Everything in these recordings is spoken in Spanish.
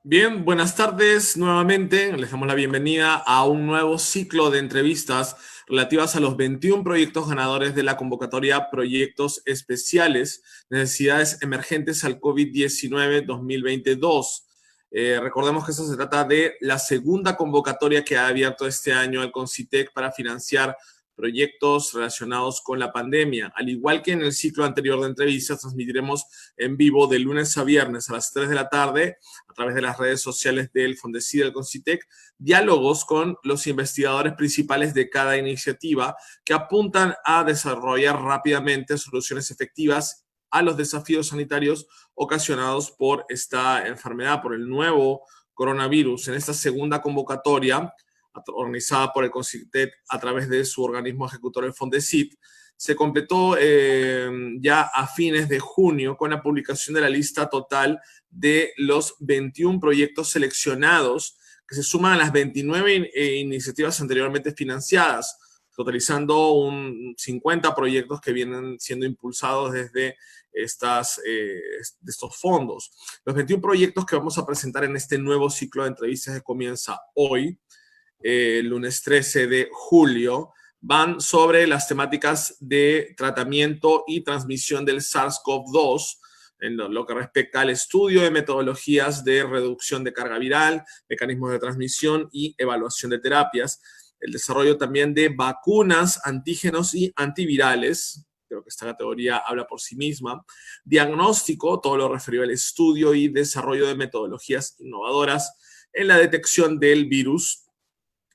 Bien, buenas tardes nuevamente. Les damos la bienvenida a un nuevo ciclo de entrevistas relativas a los 21 proyectos ganadores de la convocatoria Proyectos Especiales, Necesidades Emergentes al COVID-19 2022. Recordemos que esto se trata de la segunda convocatoria que ha abierto este año el Concitec para financiar proyectos relacionados con la pandemia. Al igual que en el ciclo anterior de entrevistas, transmitiremos en vivo de lunes a viernes a las 3 de la tarde a través de las redes sociales del Fondecí del Concitec, diálogos con los investigadores principales de cada iniciativa que apuntan a desarrollar rápidamente soluciones efectivas a los desafíos sanitarios ocasionados por esta enfermedad, por el nuevo coronavirus. En esta segunda convocatoria, organizada por el Concitec a través de su organismo ejecutor, el Fondecit, se completó ya a fines de junio con la publicación de la lista total de los 21 proyectos seleccionados que se suman a las 29 iniciativas anteriormente financiadas, totalizando un 50 proyectos que vienen siendo impulsados desde estos fondos. Los 21 proyectos que vamos a presentar en este nuevo ciclo de entrevistas que comienza hoy, lunes 13 de julio, van sobre las temáticas de tratamiento y transmisión del SARS-CoV-2, en lo que respecta al estudio de metodologías de reducción de carga viral, mecanismos de transmisión y evaluación de terapias, el desarrollo también de vacunas, antígenos y antivirales. Creo que esta categoría habla por sí misma. Diagnóstico, todo lo referido al estudio y desarrollo de metodologías innovadoras en la detección del virus.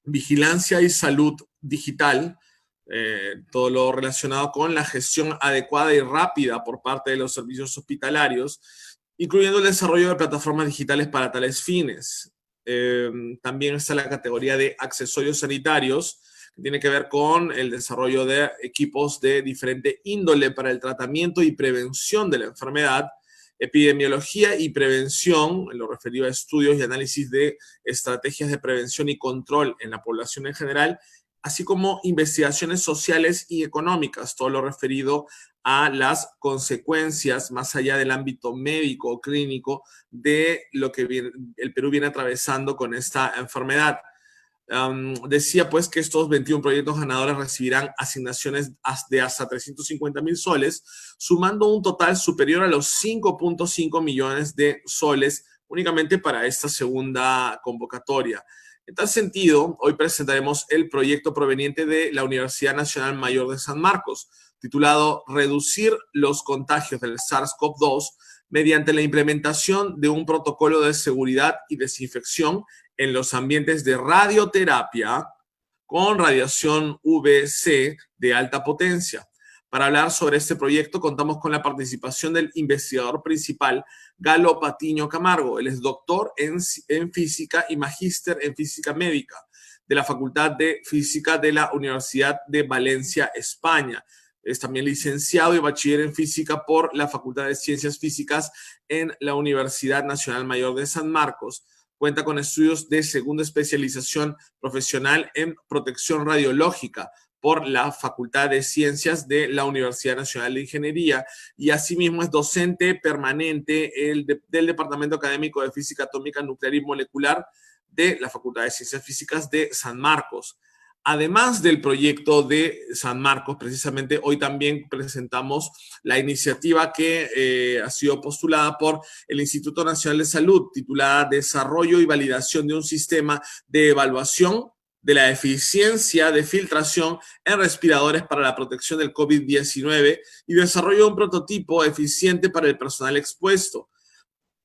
Vigilancia y salud digital, todo lo relacionado con la gestión adecuada y rápida por parte de los servicios hospitalarios, incluyendo el desarrollo de plataformas digitales para tales fines. También está la categoría de accesorios sanitarios, que tiene que ver con el desarrollo de equipos de diferente índole para el tratamiento y prevención de la enfermedad, epidemiología y prevención, en lo referido a estudios y análisis de estrategias de prevención y control en la población en general, así como investigaciones sociales y económicas, todo lo referido a las consecuencias más allá del ámbito médico o clínico de lo que el Perú viene atravesando con esta enfermedad. Decía pues que estos 21 proyectos ganadores recibirán asignaciones de hasta 350,000 soles, sumando un total superior a los 5.5 millones de soles únicamente para esta segunda convocatoria. En tal sentido, hoy presentaremos el proyecto proveniente de la Universidad Nacional Mayor de San Marcos, titulado Reducir los contagios del SARS-CoV-2 mediante la implementación de un protocolo de seguridad y desinfección en los ambientes de radioterapia con radiación UVC de alta potencia. Para hablar sobre este proyecto contamos con la participación del investigador principal, Galo Patiño Camargo. Él es doctor en física y magíster en física médica de la Facultad de Física de la Universidad de Valencia, España. Es también licenciado y bachiller en física por la Facultad de Ciencias Físicas en la Universidad Nacional Mayor de San Marcos. Cuenta con estudios de segunda especialización profesional en protección radiológica por la Facultad de Ciencias de la Universidad Nacional de Ingeniería y asimismo es docente permanente del Departamento Académico de Física Atómica, Nuclear y Molecular de la Facultad de Ciencias Físicas de San Marcos. Además del proyecto de San Marcos, precisamente hoy también presentamos la iniciativa que ha sido postulada por el Instituto Nacional de Salud, titulada Desarrollo y Validación de un Sistema de Evaluación de la Eficiencia de Filtración en Respiradores para la Protección del COVID-19 y desarrollo de un prototipo eficiente para el personal expuesto.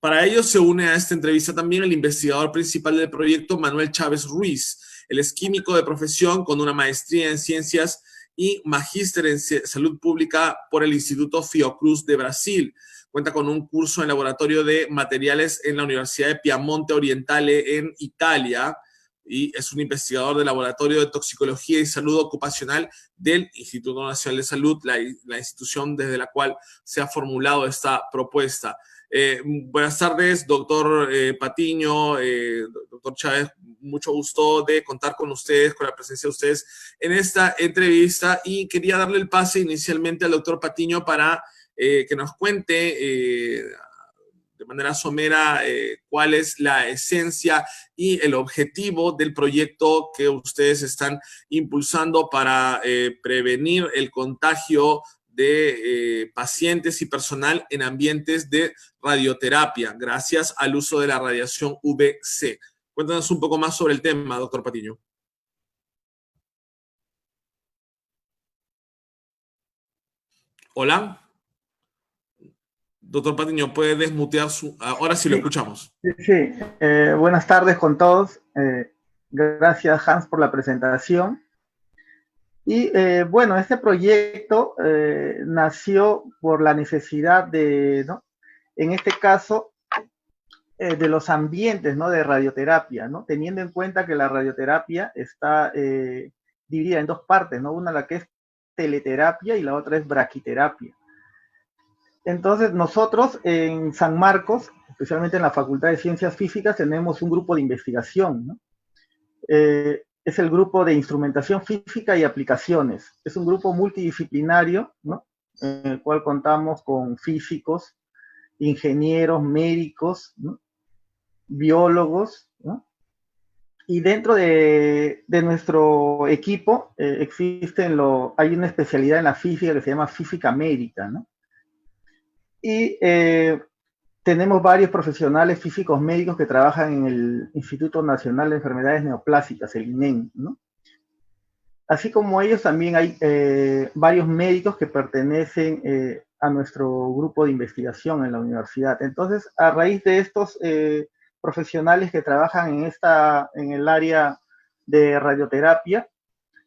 Para ello se une a esta entrevista también el investigador principal del proyecto, Manuel Chávez Ruiz. Él es químico de profesión con una maestría en ciencias y magíster en salud pública por el Instituto Fiocruz de Brasil. Cuenta con un curso en laboratorio de materiales en la Universidad de Piamonte Orientale en Italia y es un investigador del Laboratorio de Toxicología y Salud Ocupacional del Instituto Nacional de Salud, la institución desde la cual se ha formulado esta propuesta. Buenas tardes, doctor Patiño, doctor Chávez, mucho gusto de contar con ustedes, con la presencia de ustedes en esta entrevista y quería darle el pase inicialmente al doctor Patiño para que nos cuente de manera somera cuál es la esencia y el objetivo del proyecto que ustedes están impulsando para prevenir el contagio de pacientes y personal en ambientes de radioterapia, gracias al uso de la radiación UVC. Cuéntanos un poco más sobre el tema, doctor Patiño. Hola. Doctor Patiño, ¿puede desmutear su...? Ahora sí lo escuchamos. Sí. Buenas tardes con todos. Gracias, Hans, por la presentación. Y bueno, este proyecto nació por la necesidad de, ¿no? En este caso, de los ambientes, ¿no? De radioterapia, ¿no? Teniendo en cuenta que la radioterapia está dividida en dos partes, ¿no? Una la que es teleterapia y la otra es braquiterapia. Entonces, nosotros en San Marcos, especialmente en la Facultad de Ciencias Físicas, tenemos un grupo de investigación, ¿no? Es el grupo de instrumentación física y aplicaciones. Es un grupo multidisciplinario, ¿no? En el cual contamos con físicos, ingenieros, médicos, ¿no? Biólogos, ¿no? Y dentro de nuestro equipo hay una especialidad en la física que se llama física médica, ¿no? Y tenemos varios profesionales físicos médicos que trabajan en el Instituto Nacional de Enfermedades Neoplásicas, el INEN, ¿no? Así como ellos, también hay varios médicos que pertenecen a nuestro grupo de investigación en la universidad. Entonces, a raíz de estos profesionales que trabajan en el área de radioterapia,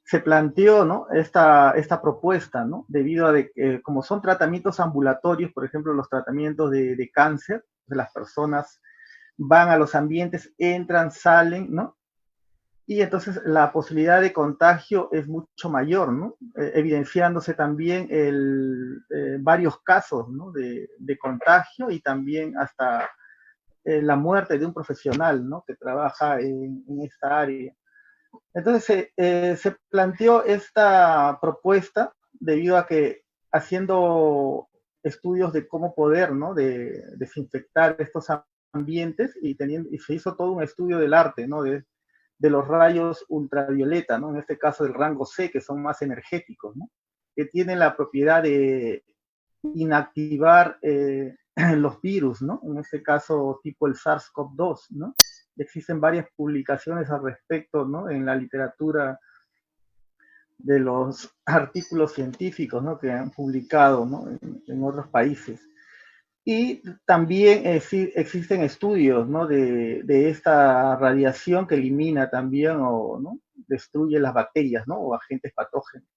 se planteó, ¿no? esta propuesta, ¿no? Debido a como son tratamientos ambulatorios, por ejemplo, los tratamientos de cáncer, de las personas van a los ambientes, entran, salen, ¿no? Y entonces la posibilidad de contagio es mucho mayor, ¿no? Evidenciándose también varios casos, ¿no? de contagio y también hasta la muerte de un profesional, ¿no? Que trabaja en esta área. Entonces se planteó esta propuesta debido a que haciendo estudios de cómo poder, ¿no? desinfectar estos ambientes y se hizo todo un estudio del arte, ¿no? de los rayos ultravioleta, ¿no? En este caso del rango C, que son más energéticos, ¿no? Que tienen la propiedad de inactivar los virus, ¿no? En este caso tipo el SARS-CoV-2, ¿no? Existen varias publicaciones al respecto, ¿no? En la literatura de los artículos científicos, ¿no? Que han publicado, ¿no? en otros países. Y también existen estudios, ¿no? de esta radiación que elimina también o, ¿no? destruye las bacterias, ¿no? o agentes patógenos.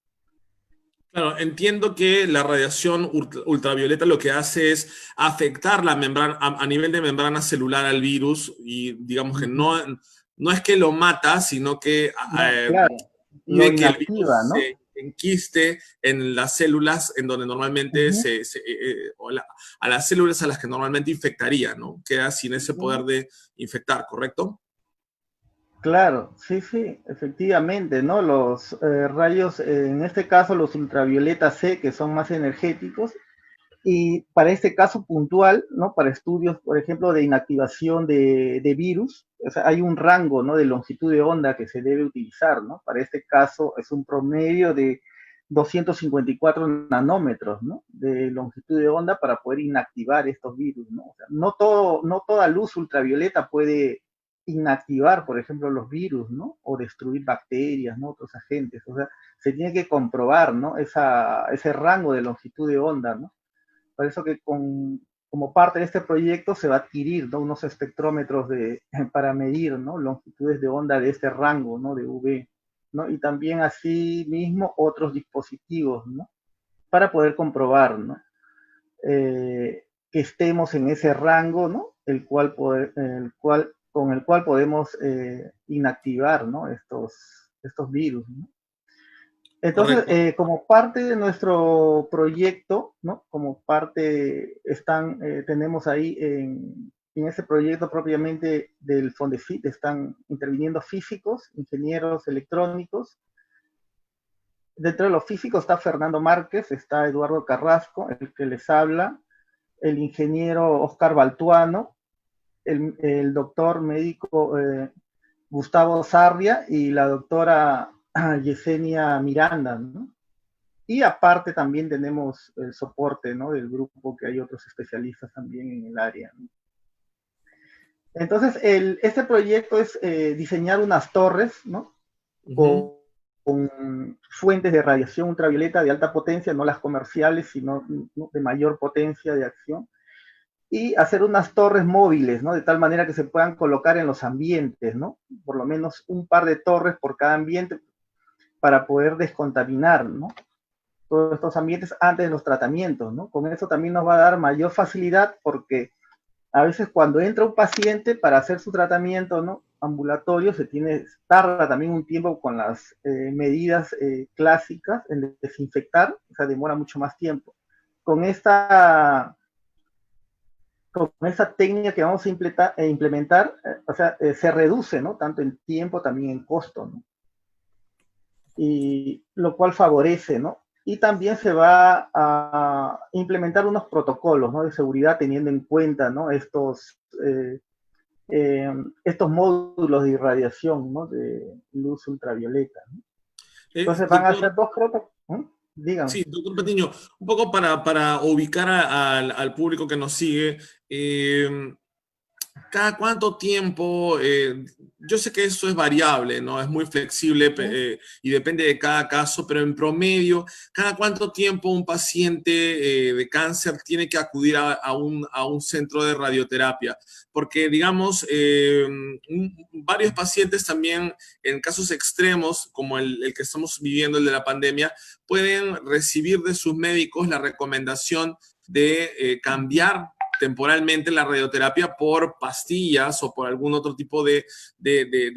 Claro, entiendo que la radiación ultravioleta lo que hace es afectar la membrana, a nivel de membrana celular al virus y digamos que no es que lo mata, sino que Claro, lo pide que el virus inactiva, ¿no? se enquiste en las células en donde normalmente a las células a las que normalmente infectaría, ¿no? Queda sin ese poder de infectar, ¿correcto? Claro, sí, sí, efectivamente, ¿no? Los rayos, en este caso los ultravioleta C, que son más energéticos, y para este caso puntual, ¿no? Para estudios, por ejemplo, de inactivación de virus, o sea, hay un rango, ¿no? De longitud de onda que se debe utilizar, ¿no? Para este caso es un promedio de 254 nanómetros, ¿no? De longitud de onda para poder inactivar estos virus, ¿no? O sea, no toda luz ultravioleta puede inactivar, por ejemplo, los virus, ¿no? O destruir bacterias, ¿no? Otros agentes. O sea, se tiene que comprobar, ¿no? Ese rango de longitud de onda, ¿no? Por eso que como parte de este proyecto se va a adquirir, ¿no? unos espectrómetros para medir, ¿no? longitudes de onda de este rango, ¿no? de UV, ¿no? Y también así mismo otros dispositivos, ¿no? Para poder comprobar, ¿no? Que estemos en ese rango, ¿no? Con el cual podemos inactivar, ¿no? estos virus, ¿no? Entonces, Correcto. como parte de nuestro proyecto, ¿no? Como parte, tenemos ahí en ese proyecto propiamente del Fondefit, están interviniendo físicos, ingenieros electrónicos. Dentro de los físicos está Fernando Márquez, está Eduardo Carrasco, el que les habla, el ingeniero Oscar Baltuano, el doctor médico Gustavo Sarria y la doctora Yesenia Miranda, ¿no? Y aparte también tenemos el soporte, ¿no?, del grupo, que hay otros especialistas también en el área, ¿no? Entonces, este proyecto es diseñar unas torres, ¿no?, con fuentes de radiación ultravioleta de alta potencia, no las comerciales, sino, ¿no?, de mayor potencia de acción, y hacer unas torres móviles, ¿no?, de tal manera que se puedan colocar en los ambientes, ¿no?, por lo menos un par de torres por cada ambiente para poder descontaminar, ¿no?, todos estos ambientes antes de los tratamientos, ¿no? Con eso también nos va a dar mayor facilidad, porque a veces cuando entra un paciente para hacer su tratamiento, ¿no?, ambulatorio, tarda también un tiempo con las medidas clásicas en desinfectar, o sea, demora mucho más tiempo. Con esta técnica que vamos a implementar, o sea, se reduce, ¿no?, tanto en tiempo, también en costo, ¿no? Y lo cual favorece, ¿no? Y también se va a implementar unos protocolos, ¿no?, de seguridad, teniendo en cuenta, ¿no?, estos módulos de irradiación, ¿no?, de luz ultravioleta, ¿no? Entonces van a ser Doctor, dos protocolos. Dígame. sí, doctor Patiño, un poco para ubicar al público que nos sigue, ¿cada cuánto tiempo? Yo sé que eso es variable, ¿no? Es muy flexible y depende de cada caso, pero en promedio, ¿cada cuánto tiempo un paciente de cáncer tiene que acudir a un centro de radioterapia? Porque, digamos, varios pacientes también, en casos extremos, como el que estamos viviendo, el de la pandemia, pueden recibir de sus médicos la recomendación de cambiar temporalmente la radioterapia por pastillas o por algún otro tipo de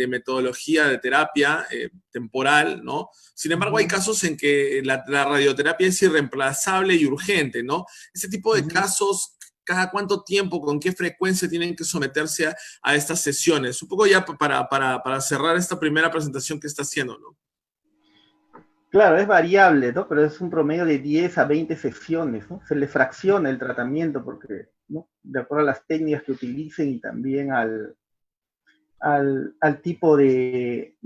metodología de terapia temporal, ¿no? Sin embargo, hay casos en que la radioterapia es irreemplazable y urgente, ¿no? Ese tipo de casos, ¿cada cuánto tiempo, con qué frecuencia tienen que someterse a estas sesiones? Un poco ya para cerrar esta primera presentación que está haciendo, ¿no? Claro, es variable, ¿no? Pero es un promedio de 10 a 20 sesiones, ¿no? Se le fracciona el tratamiento porque, ¿no?, de acuerdo a las técnicas que utilicen y también al tipo de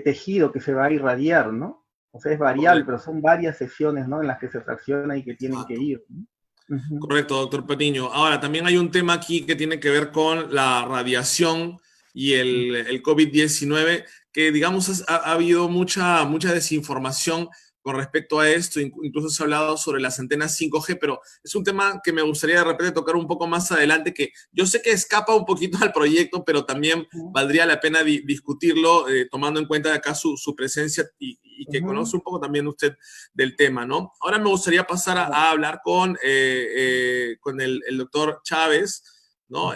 tejido que se va a irradiar, ¿no? O sea, es variable, Correcto. pero son varias sesiones, ¿no?, en las que se fracciona y que tienen que Exacto. ir, ¿no? Ujú. Correcto, doctor Patiño. Ahora, también hay un tema aquí que tiene que ver con la radiación y el COVID-19, que digamos ha habido mucha desinformación con respecto a esto, incluso se ha hablado sobre las antenas 5G, pero es un tema que me gustaría de repente tocar un poco más adelante, que yo sé que escapa un poquito al proyecto, pero también valdría la pena discutirlo, tomando en cuenta de acá su presencia y que conoce un poco también usted del tema, ¿no? Ahora me gustaría pasar a hablar con el doctor Chávez, ¿no?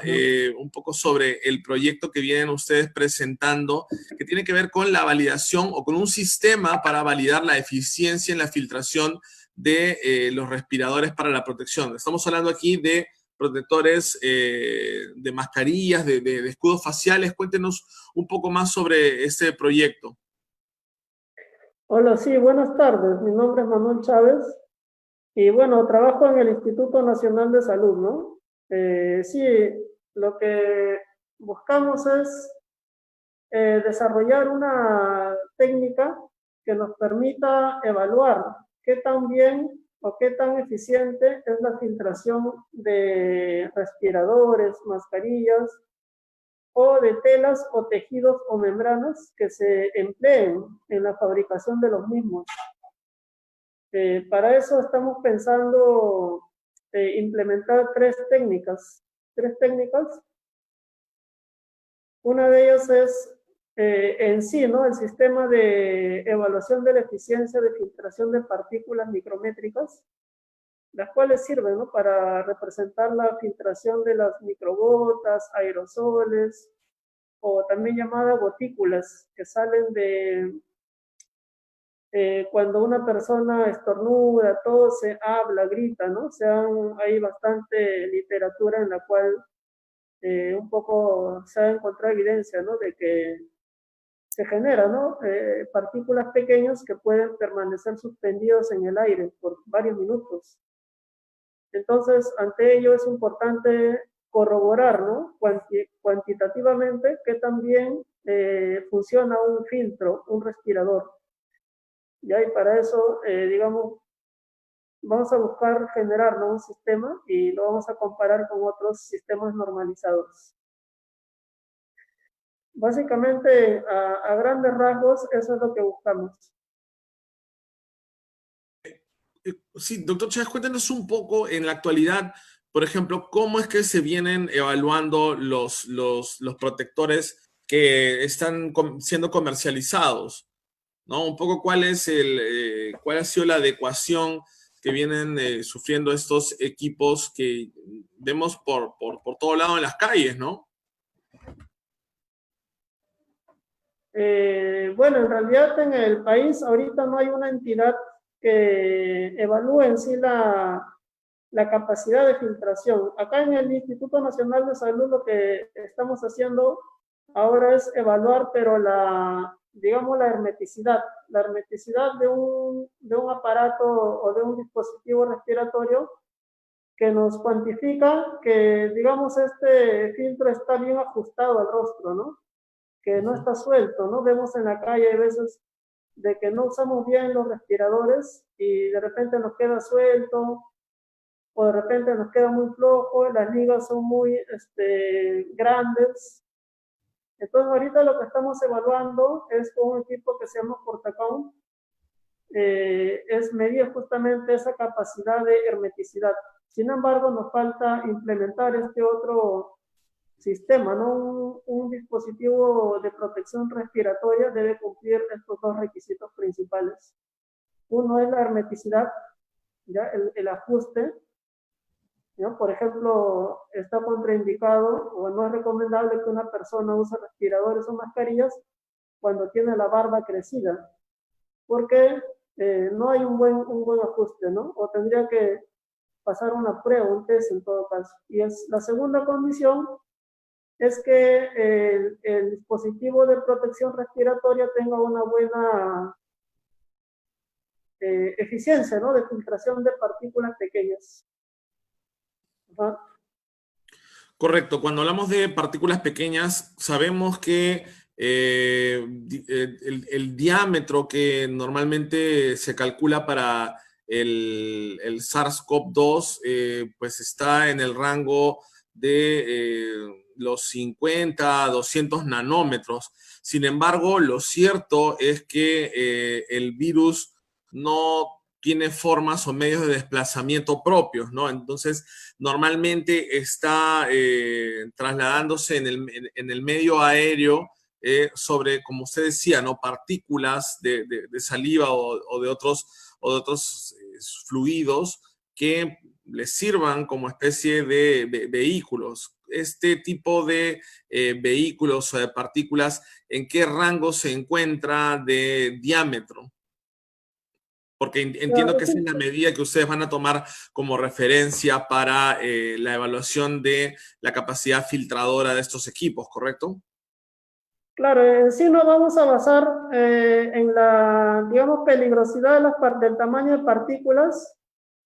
Un poco sobre el proyecto que vienen ustedes presentando, que tiene que ver con la validación o con un sistema para validar la eficiencia en la filtración de los respiradores para la protección. Estamos hablando aquí de protectores, de mascarillas, de escudos faciales. Cuéntenos un poco más sobre este proyecto. Hola, sí, buenas tardes. Mi nombre es Manuel Chávez y bueno, trabajo en el Instituto Nacional de Salud, ¿no? Sí, lo que buscamos es desarrollar una técnica que nos permita evaluar qué tan bien o qué tan eficiente es la filtración de respiradores, mascarillas o de telas o tejidos o membranas que se empleen en la fabricación de los mismos. Para eso estamos pensando implementar tres técnicas. Una de ellas es en sí, ¿no?, el sistema de evaluación de la eficiencia de filtración de partículas micrométricas, las cuales sirven, ¿no?, para representar la filtración de las microgotas, aerosoles, o también llamadas gotículas, que salen de cuando una persona estornuda, tose, habla, grita, ¿no? O sea, hay bastante literatura en la cual un poco se ha encontrado evidencia, ¿no?, de que se generan, ¿no?, partículas pequeñas que pueden permanecer suspendidos en el aire por varios minutos. Entonces, ante ello es importante corroborar, ¿no? Cuantitativamente que también funciona un filtro, un respirador. ¿Ya? Y para eso, digamos, vamos a buscar generar, ¿no?, un sistema y lo vamos a comparar con otros sistemas normalizados. Básicamente, a grandes rasgos, eso es lo que buscamos. Sí, doctor Chávez, cuéntenos un poco en la actualidad, por ejemplo, cómo es que se vienen evaluando los protectores que están siendo comercializados, ¿no? Un poco cuál ha sido la adecuación que vienen sufriendo estos equipos que vemos por todo lado en las calles, ¿no? Bueno, en realidad en el país ahorita no hay una entidad que evalúe en sí la capacidad de filtración. Acá en el Instituto Nacional de Salud lo que estamos haciendo ahora es evaluar, pero digamos, la hermeticidad de un aparato o de un dispositivo respiratorio que nos cuantifica que, digamos, este filtro está bien ajustado al rostro, ¿no? Que no está suelto, ¿no? Vemos en la calle a veces de que no usamos bien los respiradores y de repente nos queda suelto, o de repente nos queda muy flojo, las ligas son muy grandes. Entonces ahorita lo que estamos evaluando es con un equipo que se llama Portacount, es medir justamente esa capacidad de hermeticidad. Sin embargo, nos falta implementar este otro sistema, ¿no? Un dispositivo de protección respiratoria debe cumplir estos dos requisitos principales. Uno es la hermeticidad, ¿ya? El ajuste, ¿no? Por ejemplo, está contraindicado o no es recomendable que una persona use respiradores o mascarillas cuando tiene la barba crecida, porque no hay un buen ajuste, ¿no? O tendría que pasar una prueba, un test en todo caso. Y la segunda condición es que el dispositivo de protección respiratoria tenga una buena eficiencia, ¿no?, de filtración de partículas pequeñas. Ajá. Correcto. Cuando hablamos de partículas pequeñas, sabemos que el diámetro que normalmente se calcula para el SARS-CoV-2 pues está en el rango de los 50 a 200 nanómetros. Sin embargo, lo cierto es que el virus no tiene formas o medios de desplazamiento propios, ¿no? Entonces, normalmente está trasladándose en el medio aéreo sobre, como usted decía, ¿no?, partículas de saliva o de otros fluidos que les sirvan como especie de vehículos. Este tipo de vehículos o de partículas, ¿en qué rango se encuentra de diámetro? Porque entiendo que esa es la medida que ustedes van a tomar como referencia para la evaluación de la capacidad filtradora de estos equipos, ¿correcto? Claro, en sí nos vamos a basar en la, digamos, peligrosidad del tamaño de partículas,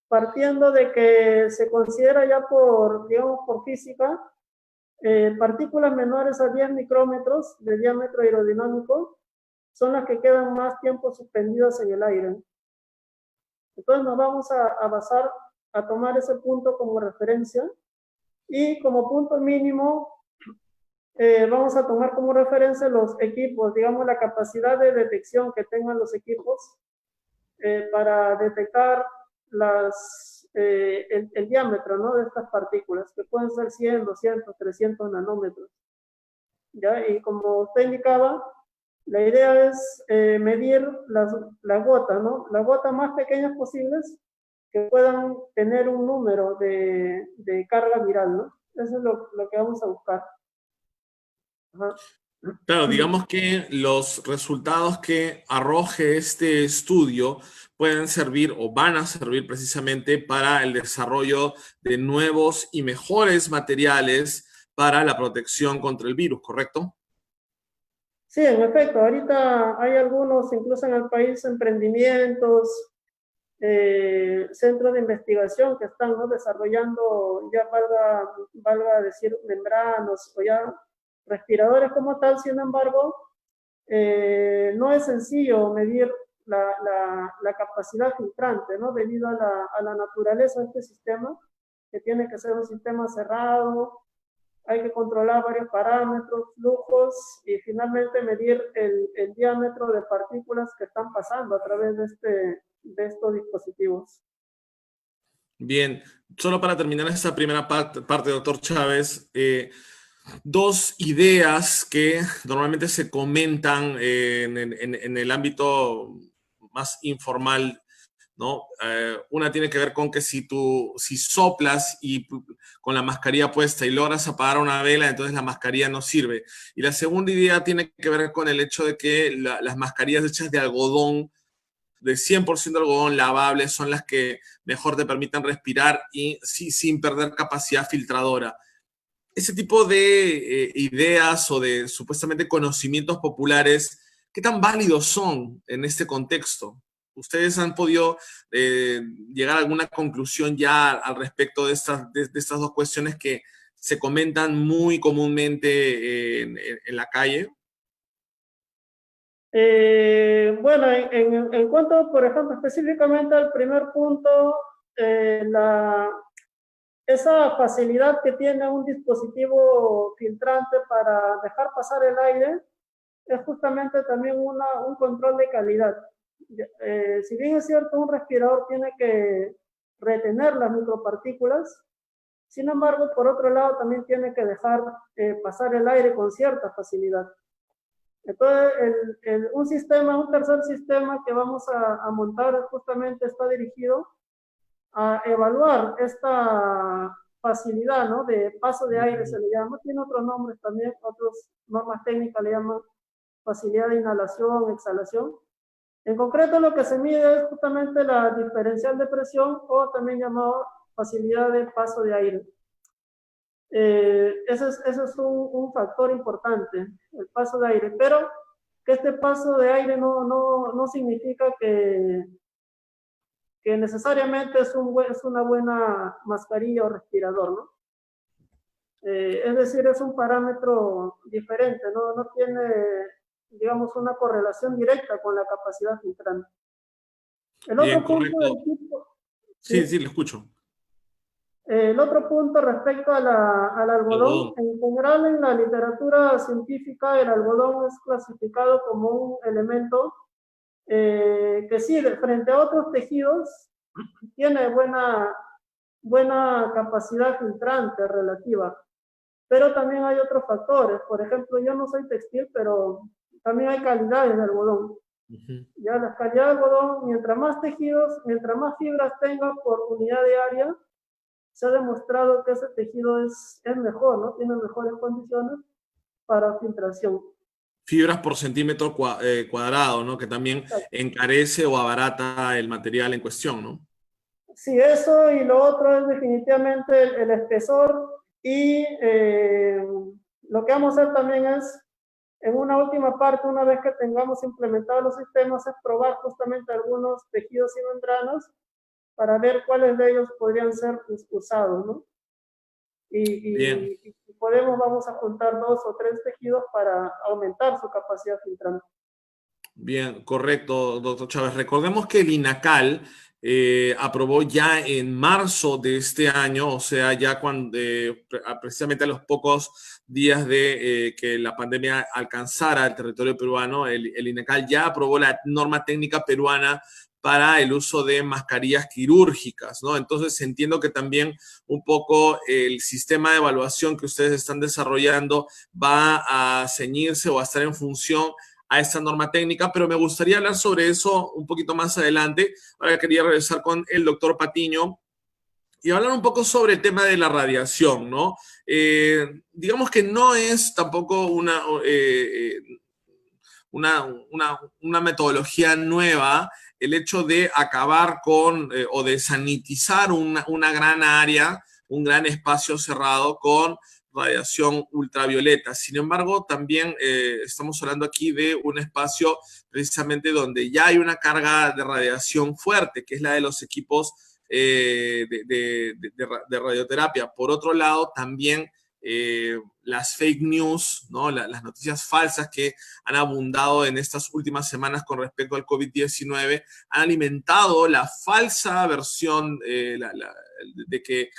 partiendo de que se considera ya digamos, por física, partículas menores a 10 micrómetros de diámetro aerodinámico son las que quedan más tiempo suspendidas en el aire. Entonces nos vamos a basar, a tomar ese punto como referencia y como punto mínimo vamos a tomar como referencia los equipos, digamos, la capacidad de detección que tengan los equipos para detectar el diámetro, ¿no?, de estas partículas, que pueden ser 100, 200, 300 nanómetros. ¿Ya? Y como usted indicaba, la idea es medir las gotas, ¿no?, las gotas más pequeñas posibles que puedan tener un número de carga viral, ¿no? Eso es lo que vamos a buscar. Ajá. Claro, digamos que los resultados que arroje este estudio pueden servir o van a servir precisamente para el desarrollo de nuevos y mejores materiales para la protección contra el virus, ¿correcto? Sí, en efecto, ahorita hay algunos, incluso en el país, emprendimientos centros de investigación que están, ¿no?, desarrollando, ya valga decir, membranas o ya respiradores como tal. Sin embargo, no es sencillo medir la capacidad filtrante, ¿no?, debido a la naturaleza de este sistema, que tiene que ser un sistema cerrado. Hay que controlar varios parámetros, flujos y finalmente medir el diámetro de partículas que están pasando a través de estos dispositivos. Bien, solo para terminar esta primera parte, doctor Chávez, dos ideas que normalmente se comentan en el ámbito más informal, ¿no? Una tiene que ver con que si soplas y con la mascarilla puesta y logras apagar una vela, entonces la mascarilla no sirve. Y la segunda idea tiene que ver con el hecho de que las mascarillas hechas de algodón, de 100% algodón lavable, son las que mejor te permiten respirar y sí, sin perder capacidad filtradora. Ese tipo de ideas o de supuestamente conocimientos populares, ¿qué tan válidos son en este contexto? ¿Ustedes han podido llegar a alguna conclusión ya al respecto de estas dos cuestiones que se comentan muy comúnmente en la calle? Bueno, en cuanto, por ejemplo, específicamente al primer punto, esa facilidad que tiene un dispositivo filtrante para dejar pasar el aire es justamente también un control de calidad. Si bien es cierto, un respirador tiene que retener las micropartículas, sin embargo, por otro lado, también tiene que dejar pasar el aire con cierta facilidad. Entonces, un tercer sistema que vamos a montar justamente está dirigido a evaluar esta facilidad, ¿no?, de paso de aire, se le llama. Tiene otros nombres también, otras normas técnicas le llaman facilidad de inhalación, exhalación. En concreto, lo que se mide es justamente la diferencial de presión, o también llamado facilidad de paso de aire. Ese es un factor importante, el paso de aire, pero que este paso de aire no significa que necesariamente es una buena mascarilla o respirador, ¿no? Es decir, es un parámetro diferente, no tiene, digamos, una correlación directa con la capacidad filtrante. El Bien, otro punto correcto. del tipo, Sí, lo escucho. el otro punto respecto al algodón, en general en la literatura científica el algodón es clasificado como un elemento que sí, frente a otros tejidos, tiene buena capacidad filtrante relativa, pero también hay otros factores. Por ejemplo, yo no soy textil, pero también hay calidades de algodón. Ya la calidad de algodón, mientras más tejidos, mientras más fibras tenga por unidad de área, se ha demostrado que ese tejido es mejor, ¿no? Tiene mejores condiciones para filtración. Fibras por centímetro cuadrado, ¿no? Que también encarece o abarata el material en cuestión, ¿no? Sí, eso, y lo otro es definitivamente el espesor, y lo que vamos a hacer también es, en una última parte, una vez que tengamos implementados los sistemas, es probar justamente algunos tejidos y membranas para ver cuáles de ellos podrían ser usados, ¿no? Y vamos a juntar 2 o 3 tejidos para aumentar su capacidad filtrante. Bien, correcto, doctor Chávez. Recordemos que el INACAL aprobó ya en marzo de este año, o sea, ya cuando precisamente a los pocos días de que la pandemia alcanzara el territorio peruano, el INACAL ya aprobó la norma técnica peruana para el uso de mascarillas quirúrgicas, ¿no? Entonces entiendo que también un poco el sistema de evaluación que ustedes están desarrollando va a ceñirse o a estar en función a esta norma técnica, pero me gustaría hablar sobre eso un poquito más adelante. Ahora quería regresar con el doctor Patiño y hablar un poco sobre el tema de la radiación, ¿no? Digamos que no es tampoco una metodología nueva el hecho de acabar con o de sanitizar una gran área, un gran espacio cerrado con radiación ultravioleta. Sin embargo, también estamos hablando aquí de un espacio precisamente donde ya hay una carga de radiación fuerte, que es la de los equipos de radioterapia. Por otro lado, también las fake news, ¿no? Las noticias falsas que han abundado en estas últimas semanas con respecto al COVID-19 han alimentado la falsa versión de que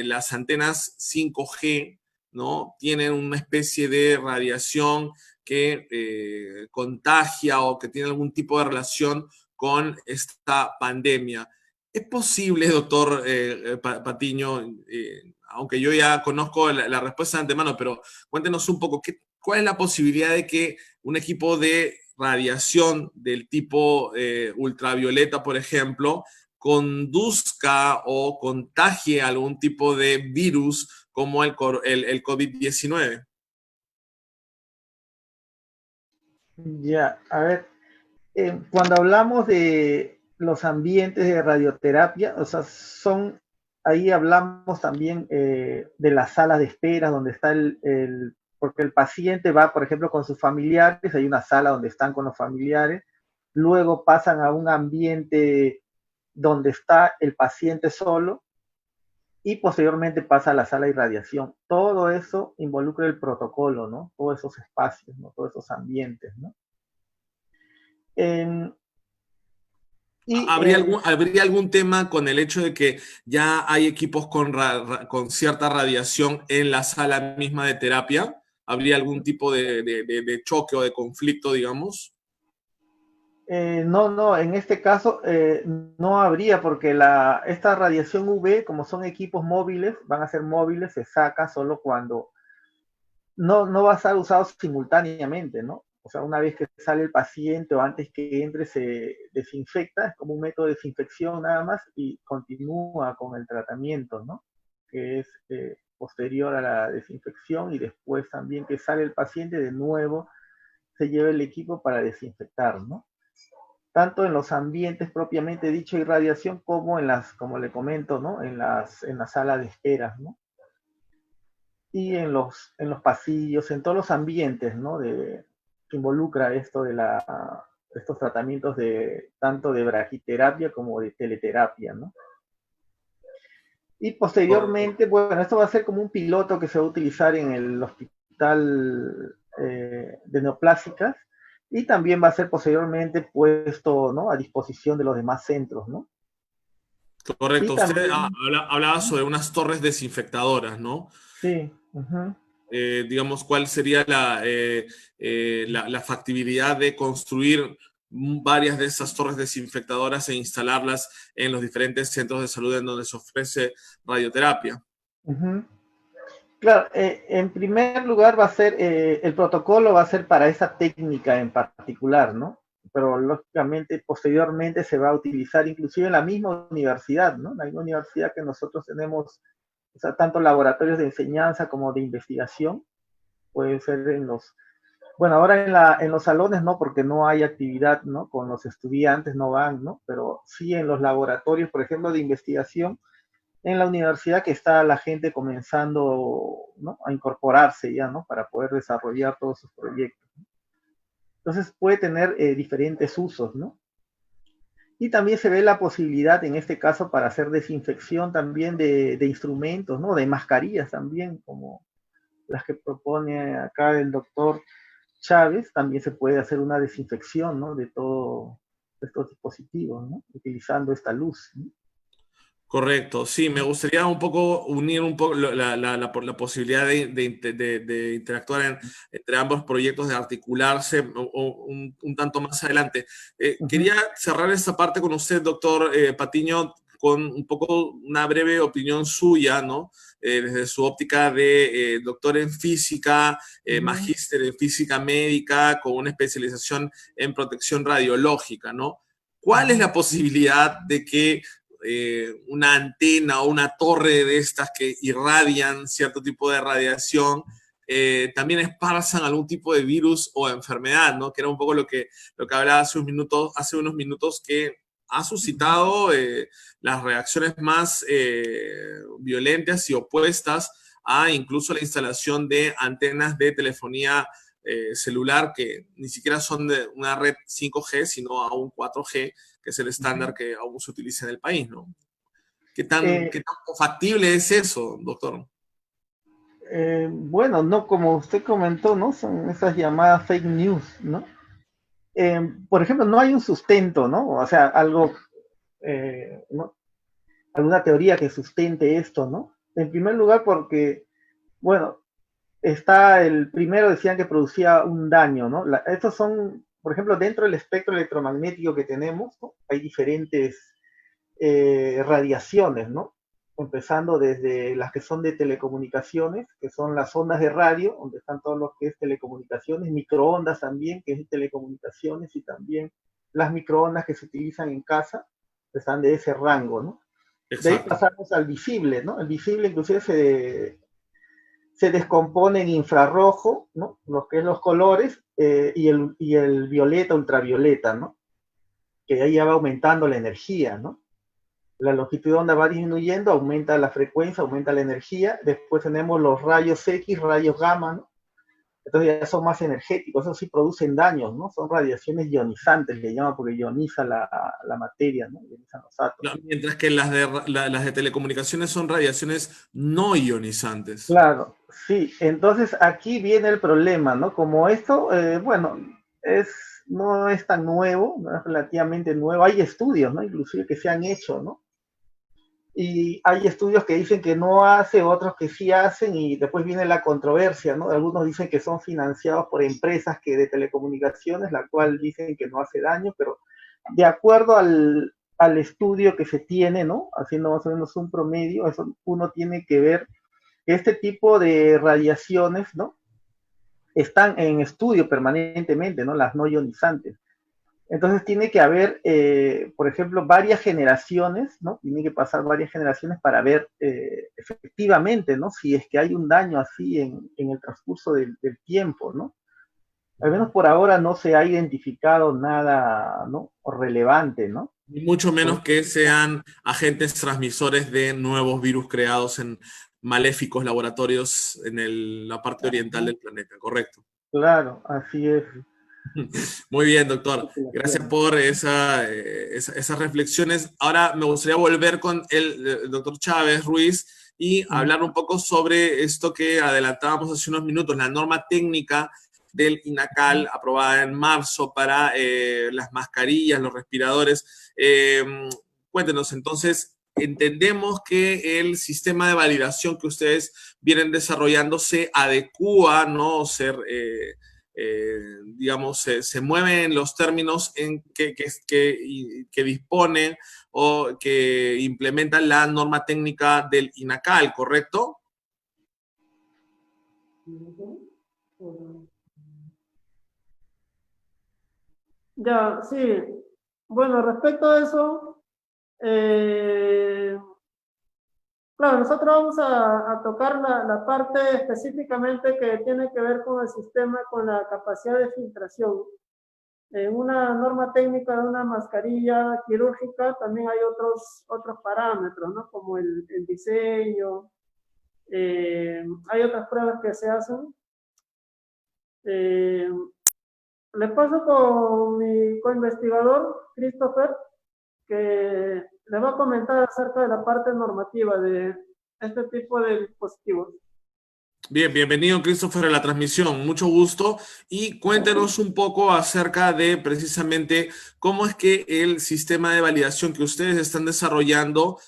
las antenas 5G, ¿no? Tienen una especie de radiación que contagia o que tiene algún tipo de relación con esta pandemia. ¿Es posible, doctor Patiño, aunque yo ya conozco la respuesta de antemano, pero cuéntenos un poco, ¿cuál es la posibilidad de que un equipo de radiación del tipo ultravioleta, por ejemplo, conduzca o contagie algún tipo de virus como el COVID-19? Ya, a ver, cuando hablamos de los ambientes de radioterapia, o sea, ahí hablamos también de las salas de espera donde está porque el paciente va, por ejemplo, con sus familiares, hay una sala donde están con los familiares, luego pasan a un ambiente donde está el paciente solo y posteriormente pasa a la sala de irradiación. Todo eso involucra el protocolo, ¿no? Todos esos espacios, ¿no? Todos esos ambientes, ¿no? ¿Habría algún tema con el hecho de que ya hay equipos con cierta radiación en la sala misma de terapia? ¿Habría algún tipo de choque o de conflicto, digamos? No, en este caso no habría porque esta radiación UV, como son equipos móviles, van a ser móviles, se saca solo cuando no va a estar usado simultáneamente, ¿no? O sea, una vez que sale el paciente o antes que entre se desinfecta, es como un método de desinfección nada más y continúa con el tratamiento, ¿no? Que es posterior a la desinfección y después también que sale el paciente de nuevo se lleva el equipo para desinfectar, ¿no? Tanto en los ambientes propiamente dicho irradiación como como le comento, ¿no? En la sala de espera, ¿no? Y en los pasillos, en todos los ambientes, ¿no? Que involucra esto estos tratamientos tanto de brachiterapia como de teleterapia, ¿no? Y posteriormente, bueno, esto va a ser como un piloto que se va a utilizar en el hospital de neoplásicas y también va a ser posteriormente puesto, ¿no? A disposición de los demás centros, ¿no? Y Correcto. Usted también, hablaba sobre unas torres desinfectadoras, ¿no? sí, uh-huh. Digamos, ¿cuál sería la factibilidad de construir varias de esas torres desinfectadoras e instalarlas en los diferentes centros de salud en donde se ofrece radioterapia? Uh-huh. Claro, en primer lugar va a ser, el protocolo va a ser para esa técnica en particular, ¿no? Pero lógicamente posteriormente se va a utilizar inclusive en la misma universidad, ¿no? La misma universidad que nosotros tenemos, o sea, tanto laboratorios de enseñanza como de investigación, puede ser bueno, ahora en los salones no, porque no hay actividad, ¿no? Con los estudiantes no van, ¿no? Pero sí en los laboratorios, por ejemplo, de investigación, en la universidad que está la gente comenzando, ¿no? A incorporarse ya, ¿no? Para poder desarrollar todos sus proyectos. Entonces puede tener diferentes usos, ¿no? Y también se ve la posibilidad, en este caso, para hacer desinfección también de instrumentos, ¿no? De mascarillas también, como las que propone acá el doctor Chávez, también se puede hacer una desinfección, ¿no? De todos estos dispositivos, ¿no? Utilizando esta luz, ¿no? Correcto, sí, me gustaría un poco unir un poco la posibilidad de interactuar entre ambos proyectos, de articularse un tanto más adelante. Quería cerrar esta parte con usted, doctor Patiño, con un poco una breve opinión suya, ¿no? Desde su óptica de doctor en física, magíster en física médica, con una especialización en protección radiológica, ¿no? ¿Cuál es la posibilidad de que una antena o una torre de estas que irradian cierto tipo de radiación, también esparzan algún tipo de virus o enfermedad, ¿no? Que era un poco lo que hablaba hace unos minutos, que ha suscitado las reacciones más violentas y opuestas a incluso la instalación de antenas de telefonía celular que ni siquiera son de una red 5G, sino a un 4G, que es el estándar que aún se utiliza en el país, ¿no? ¿Qué tan factible es eso, doctor? Bueno, no, como usted comentó, ¿no? Son esas llamadas fake news, ¿no? Por ejemplo, no hay un sustento, ¿no? O sea, algo, ¿no? Alguna teoría que sustente esto, ¿no? En primer lugar, porque, bueno, está el primero, decían que producía un daño, ¿no? Estos son, por ejemplo, dentro del espectro electromagnético que tenemos, ¿no? Hay diferentes radiaciones, ¿no? Empezando desde las que son de telecomunicaciones, que son las ondas de radio, donde están todos los que es telecomunicaciones, microondas también, que es telecomunicaciones, y también las microondas que se utilizan en casa, están de ese rango, ¿no? De ahí Exacto. pasamos al visible, ¿no? El visible inclusive se descompone en infrarrojo, ¿no? Lo que es los colores, y el violeta, ultravioleta, ¿no? Que ahí ya va aumentando la energía, ¿no? La longitud de onda va disminuyendo, aumenta la frecuencia, aumenta la energía. Después tenemos los rayos X, rayos gamma, ¿no? Entonces ya son más energéticos, eso sí producen daños, ¿no? Son radiaciones ionizantes, le llaman, porque ioniza la materia, ¿no? Ionizan los No, átomos. mientras que las de telecomunicaciones son radiaciones no ionizantes. Claro, sí. Entonces aquí viene el problema, ¿no? Como esto, bueno, no es tan nuevo, no es relativamente nuevo. Hay estudios, ¿no? Inclusive que se han hecho, ¿no? Y hay estudios que dicen que no hace, otros que sí hacen, y después viene la controversia, ¿no? Algunos dicen que son financiados por empresas que de telecomunicaciones, la cual dicen que no hace daño, pero de acuerdo al estudio que se tiene, ¿no? Haciendo más o menos un promedio, eso uno tiene que ver que este tipo de radiaciones, ¿no? Están en estudio permanentemente, ¿no? Las no ionizantes. Entonces tiene que haber, por ejemplo, varias generaciones, ¿no? Tiene que pasar varias generaciones para ver efectivamente, ¿no? Si es que hay un daño así en el transcurso del tiempo, ¿no? Al menos por ahora no se ha identificado nada, ¿no? Relevante, ¿no? Y mucho menos que sean agentes transmisores de nuevos virus creados en maléficos laboratorios en la parte oriental del planeta, ¿correcto? Claro, así es. Muy bien, doctor. Gracias por esas reflexiones. Ahora me gustaría volver con el doctor Chávez Ruiz y hablar un poco sobre esto que adelantábamos hace unos minutos, la norma técnica del INACAL aprobada en marzo para las mascarillas, los respiradores. Cuéntenos entonces. Entendemos que el sistema de validación que ustedes vienen desarrollando se adecúa, ¿no? Digamos, se mueven los términos en que disponen o que implementan la norma técnica del INACAL, ¿correcto? Ya, sí. Bueno, respecto a eso, claro, nosotros vamos a tocar la parte específicamente que tiene que ver con el sistema, con la capacidad de filtración. En una norma técnica de una mascarilla quirúrgica también hay otros parámetros, ¿no? Como el diseño, hay otras pruebas que se hacen. Le paso con mi coinvestigador, Christopher, que le va a comentar acerca de la parte normativa de este tipo de dispositivos. Bien, bienvenido Christopher a la transmisión, mucho gusto y cuéntenos un poco acerca de precisamente cómo es que el sistema de validación que ustedes están desarrollando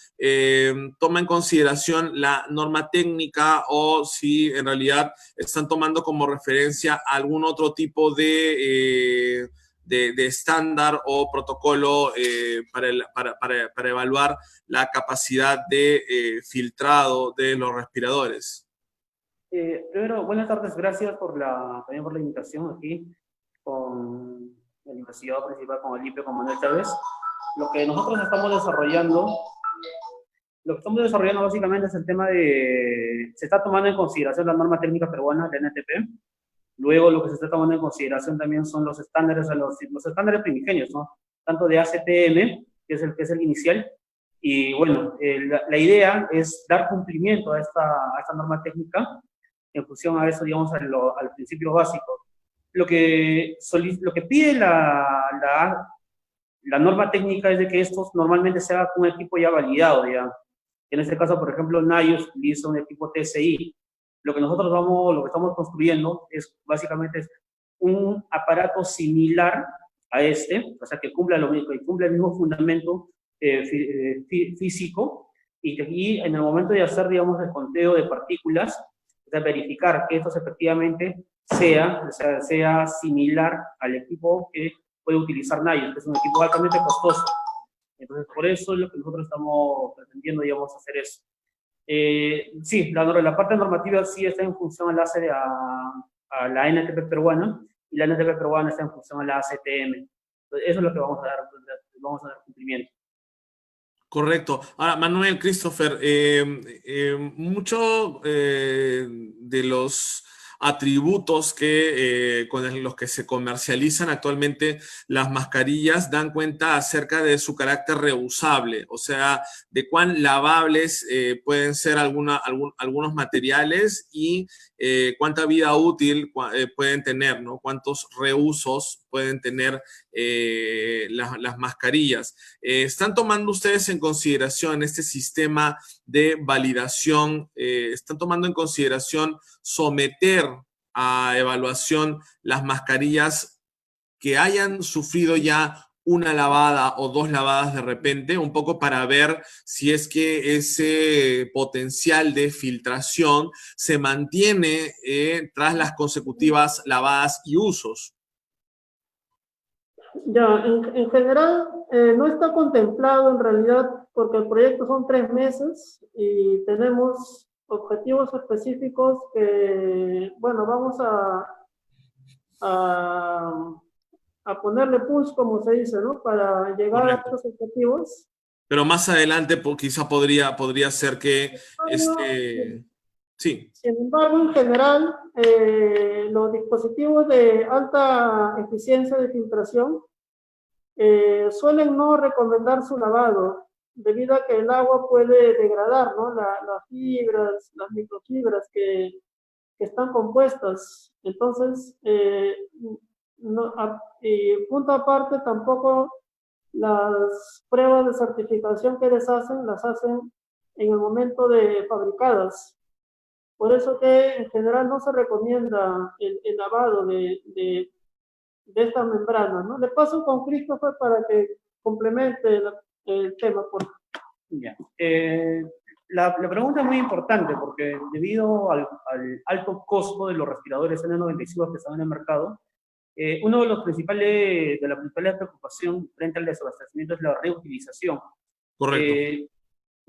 toma en consideración la norma técnica o si en realidad están tomando como referencia algún otro tipo de estándar o protocolo para evaluar la capacidad de filtrado de los respiradores. Primero, buenas tardes, gracias también por la invitación aquí con la investigador principal, con el IPE, con Manuel Chávez. Lo que estamos desarrollando básicamente es el tema se está tomando en consideración la norma técnica peruana, la NTP. Luego lo que se está tomando en consideración también son los estándares, los estándares primigenios, ¿no? Tanto de ACTM, que es el inicial, Y bueno, la idea es dar cumplimiento a esta norma técnica en función a eso, digamos, al principio básico. Lo que pide la norma técnica es de que esto normalmente se haga con un equipo ya validado, ya. En este caso, por ejemplo, NIOS utiliza un equipo TSI. Lo que estamos construyendo es básicamente un aparato similar a este, o sea, que cumpla lo mismo, que cumple el mismo fundamento físico, y en el momento de hacer, digamos, el conteo de partículas, o sea, verificar que esto efectivamente sea similar al equipo que puede utilizar NIOS, que es un equipo altamente costoso. Entonces, por eso es lo que nosotros estamos pretendiendo, digamos, hacer eso. Sí, la parte normativa sí está en función al ACE a la NTP peruana, y la NTP peruana está en función a la ACTM. Entonces, eso es lo que vamos a dar cumplimiento. Correcto. Ahora, Manuel, Christopher, muchos de los atributos con los que se comercializan actualmente las mascarillas dan cuenta acerca de su carácter reusable, o sea, de cuán lavables pueden ser algunos materiales y cuánta vida útil pueden tener, ¿no? Cuántos reusos pueden tener las mascarillas. ¿Están tomando ustedes en consideración este sistema de validación? ¿Están tomando en consideración someter a evaluación las mascarillas que hayan sufrido ya una lavada o dos lavadas de repente, un poco para ver si es que ese potencial de filtración se mantiene tras las consecutivas lavadas y usos? Ya, en general no está contemplado en realidad porque el proyecto son 3 meses y tenemos objetivos específicos que, bueno, vamos a ponerle push, como se dice, ¿no? Para llegar Correcto. a estos objetivos. Pero más adelante quizá podría ser que sí. Sin embargo, en general, los dispositivos de alta eficiencia de filtración suelen no recomendar su lavado, debido a que el agua puede degradar, ¿no? Las fibras, las microfibras que están compuestas. Entonces, y punto aparte, tampoco las pruebas de certificación que les hacen, las hacen en el momento de fabricadas. Por eso que en general no se recomienda el lavado de esta membrana, ¿no? Le paso con Christopher para que complemente el tema, por favor. Ya. La pregunta es muy importante porque debido al alto costo de los respiradores N95 que están en el mercado, uno de la principal preocupación frente al desabastecimiento es la reutilización. Correcto.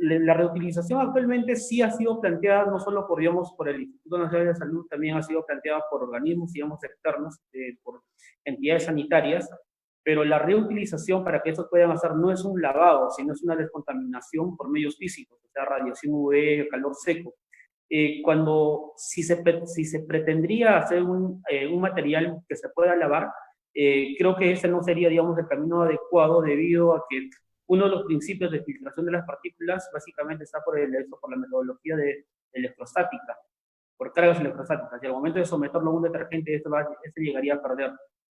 La reutilización actualmente sí ha sido planteada no solo por el Instituto Nacional de Salud, también ha sido planteada por organismos, digamos, externos, por entidades sanitarias, pero la reutilización para que estos puedan hacer no es un lavado, sino es una descontaminación por medios físicos, o sea, radiación UV, calor seco. Si se pretendría hacer un material que se pueda lavar, creo que ese no sería, digamos, el camino adecuado, debido a que uno de los principios de filtración de las partículas básicamente está por la metodología de electrostática, por cargas electrostáticas, y al momento de someterlo a un detergente, este llegaría a perder.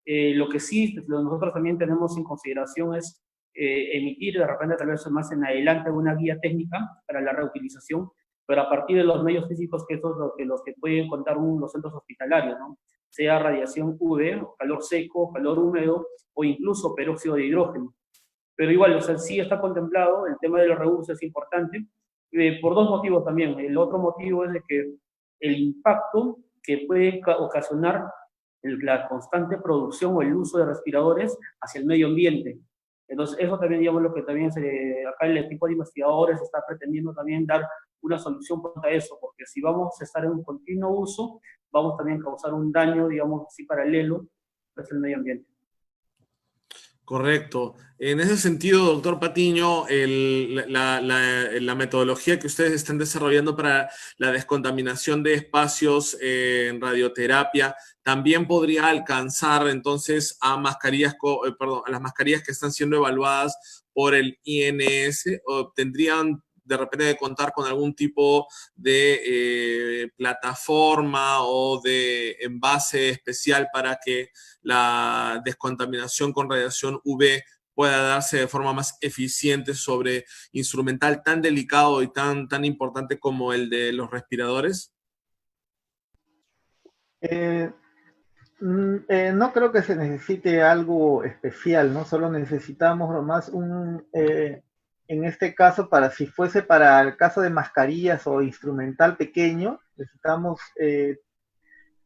Lo que sí nosotros también tenemos en consideración es emitir de repente, tal vez más en adelante, una guía técnica para la reutilización, pero a partir de los medios físicos que los que pueden contar los centros hospitalarios, ¿no? Sea radiación UV, calor seco, calor húmedo, o incluso peróxido de hidrógeno. Pero igual, o sea, sí está contemplado, el tema de los reusos es importante, por dos motivos también. El otro motivo es de que el impacto que puede ocasionar la constante producción o el uso de respiradores hacia el medio ambiente. Entonces, eso también, digamos, lo que también acá el equipo de investigadores está pretendiendo también dar una solución contra eso, porque si vamos a estar en un continuo uso, vamos también a causar un daño, digamos así, paralelo hacia el medio ambiente. Correcto. En ese sentido, doctor Patiño, la metodología que ustedes están desarrollando para la descontaminación de espacios en radioterapia también podría alcanzar entonces a mascarillas, perdón, a las mascarillas que están siendo evaluadas por el INS, o tendrían de repente de contar con algún tipo de plataforma o de envase especial para que la descontaminación con radiación UV pueda darse de forma más eficiente sobre instrumental tan delicado y tan importante como el de los respiradores? No creo que se necesite algo especial, ¿no? Solo necesitamos nomás en este caso, si fuese para el caso de mascarillas o instrumental pequeño, necesitamos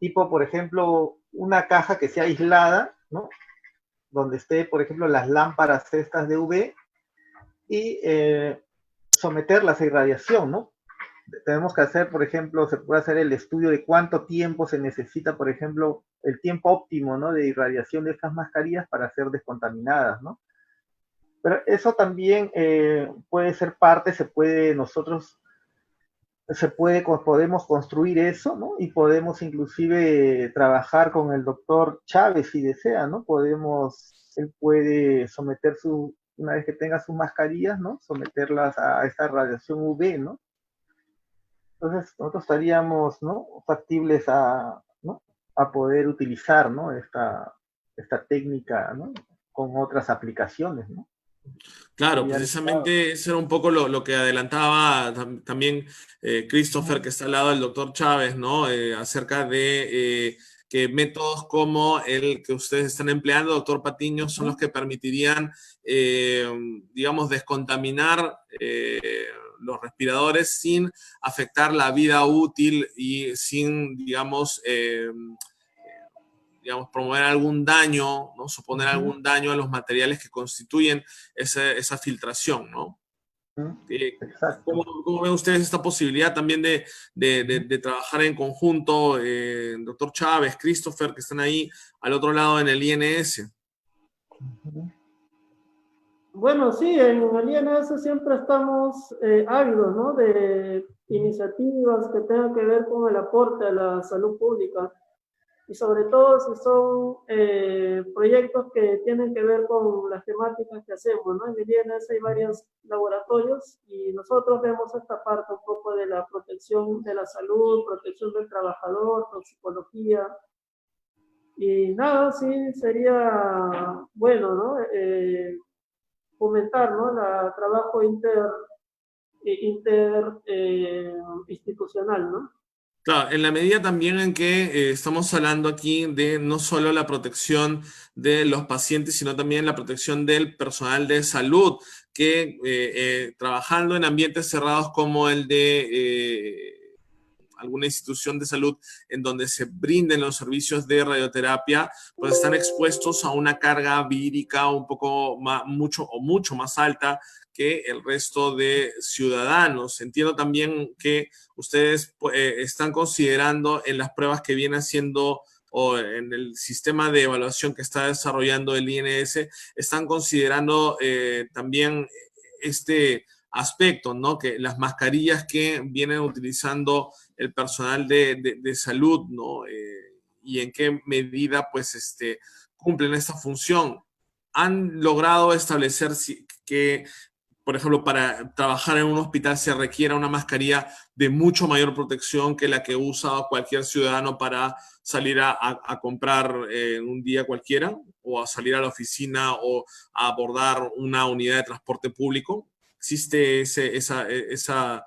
tipo, por ejemplo, una caja que sea aislada, ¿no? Donde esté, por ejemplo, las lámparas estas de UV y someterlas a irradiación, ¿no? Tenemos que hacer, por ejemplo, se puede hacer el estudio de cuánto tiempo se necesita, por ejemplo, el tiempo óptimo, ¿no? De irradiación de estas mascarillas para ser descontaminadas, ¿no? Pero eso también puede ser parte, podemos construir eso, ¿no? Y podemos inclusive trabajar con el doctor Chávez si desea, ¿no? Él puede una vez que tenga sus mascarillas, ¿no? Someterlas a esta radiación UV, ¿no? Entonces, nosotros estaríamos, ¿no? Factibles ¿no? A poder utilizar, ¿no? Esta técnica, ¿no? Con otras aplicaciones, ¿no? Claro, Sería adecuado. precisamente eso era un poco lo que adelantaba también Christopher, que está al lado del doctor Chávez, ¿no? Acerca de que métodos como el que ustedes están empleando, doctor Patiño, son los que permitirían, digamos, descontaminar los respiradores sin afectar la vida útil y sin, digamos, promover algún daño, ¿no? Suponer algún daño a los materiales que constituyen esa filtración, ¿no? Exacto. ¿Cómo ven ustedes esta posibilidad también de trabajar en conjunto, doctor Chávez, Christopher, que están ahí al otro lado en el INS? Bueno, sí, en el INS siempre estamos ávidos, ¿no? De iniciativas que tengan que ver con el aporte a la salud pública. Y sobre todo si son proyectos que tienen que ver con las temáticas que hacemos, ¿no? En el INS hay varios laboratorios y nosotros vemos esta parte un poco de la protección de la salud, protección del trabajador, toxicología. Y nada, sí, sería bueno, ¿no? Fomentar, ¿no? El trabajo institucional, ¿no? Claro, en la medida también en que estamos hablando aquí de no solo la protección de los pacientes, sino también la protección del personal de salud, que trabajando en ambientes cerrados como el de alguna institución de salud en donde se brinden los servicios de radioterapia, pues están expuestos a una carga vírica un poco mucho más alta que el resto de ciudadanos. Entiendo también que ustedes están considerando en las pruebas que viene haciendo o en el sistema de evaluación que está desarrollando el INS, están considerando también este aspecto, ¿no? Que las mascarillas que vienen utilizando el personal de salud, ¿no? Y en qué medida, pues, cumplen esta función. Han logrado establecer que, por ejemplo, para trabajar en un hospital se requiera una mascarilla de mucho mayor protección que la que usa cualquier ciudadano para salir a comprar un día cualquiera, o a salir a la oficina, o a abordar una unidad de transporte público. ¿Existe esa